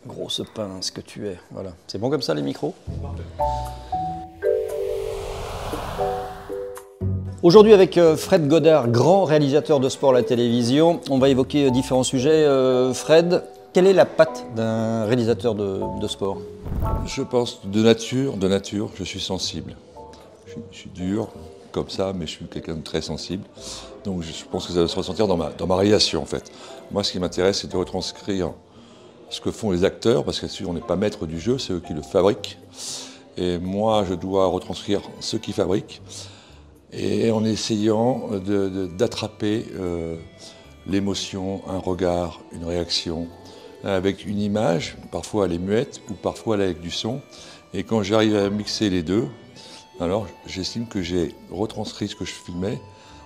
Grosse pince que tu es, voilà. C'est bon comme ça les micros? Aujourd'hui avec Fred Godard, grand réalisateur de sport à la télévision, on va évoquer différents sujets. Fred, quelle est la patte d'un réalisateur de sport? Je pense de nature, je suis sensible. Je suis dur comme ça, mais je suis quelqu'un de très sensible. Donc je pense que ça va se ressentir dans ma réalisation en fait. Moi ce qui m'intéresse c'est de retranscrire ce que font les acteurs, parce que on n'est pas maître du jeu, c'est eux qui le fabriquent. Et moi je dois retranscrire ce qu'ils fabriquent, et en essayant d'attraper l'émotion, un regard, une réaction, avec une image, parfois elle est muette ou parfois elle est avec du son. Et quand j'arrive à mixer les deux, alors j'estime que j'ai retranscrit ce que je filmais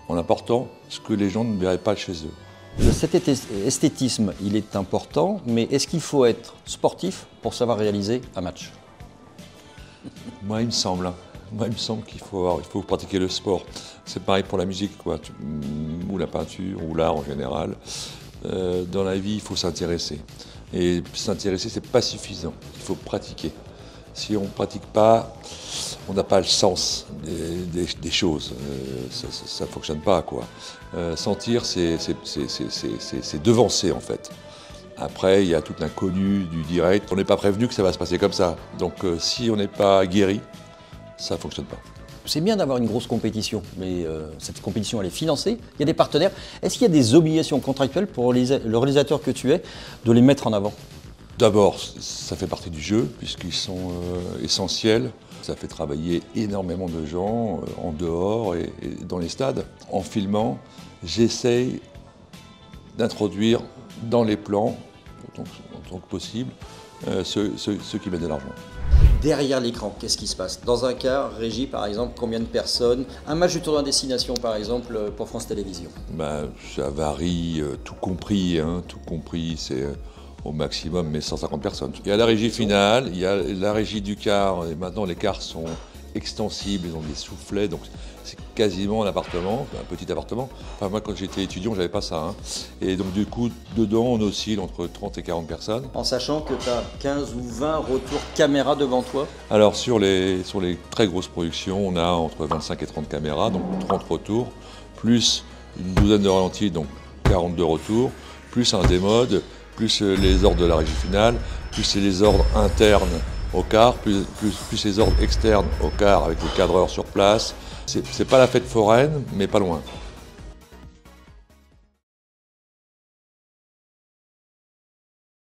en apportant ce que les gens ne verraient pas chez eux. Cet esthétisme, il est important, mais est-ce qu'il faut être sportif pour savoir réaliser un match? Moi, il me semble qu'il faut pratiquer le sport. C'est pareil pour la musique, quoi, ou la peinture, ou l'art en général. Dans la vie, il faut s'intéresser. Et s'intéresser, c'est pas suffisant. Il faut pratiquer. Si on ne pratique pas, on n'a pas le sens des choses. Ça ne fonctionne pas, quoi. Sentir, c'est devancer, en fait. Après, il y a tout l'inconnu du direct. On n'est pas prévenu que ça va se passer comme ça. Donc, si on n'est pas guéri, ça ne fonctionne pas. C'est bien d'avoir une grosse compétition, mais cette compétition, elle est financée. Il y a des partenaires. Est-ce qu'il y a des obligations contractuelles pour le réalisateur que tu es de les mettre en avant? D'abord, ça fait partie du jeu, puisqu'ils sont essentiels. Ça fait travailler énormément de gens en dehors et dans les stades. En filmant, j'essaye d'introduire dans les plans, autant que possible, ceux qui mettent de l'argent. Derrière l'écran, qu'est-ce qui se passe? Dans un cas, régie par exemple, combien de personnes? Un match du tournoi destination par exemple pour France Télévisions? Ça varie, tout compris, c'est au maximum, mais 150 personnes. Il y a la régie finale, il y a la régie du car, et maintenant les cars sont extensibles, ils ont des soufflets, donc c'est quasiment un appartement, un petit appartement. Enfin, moi quand j'étais étudiant, j'avais pas ça. Et donc du coup, dedans, on oscille entre 30 et 40 personnes. En sachant que tu as 15 ou 20 retours caméra devant toi? Alors sur les très grosses productions, on a entre 25 et 30 caméras, donc 30 retours, plus une douzaine de ralentis, donc 42 retours, plus un démode, plus les ordres de la régie finale, plus les ordres internes au car, plus les ordres externes au car avec le cadreur sur place. C'est pas la fête foraine, mais pas loin.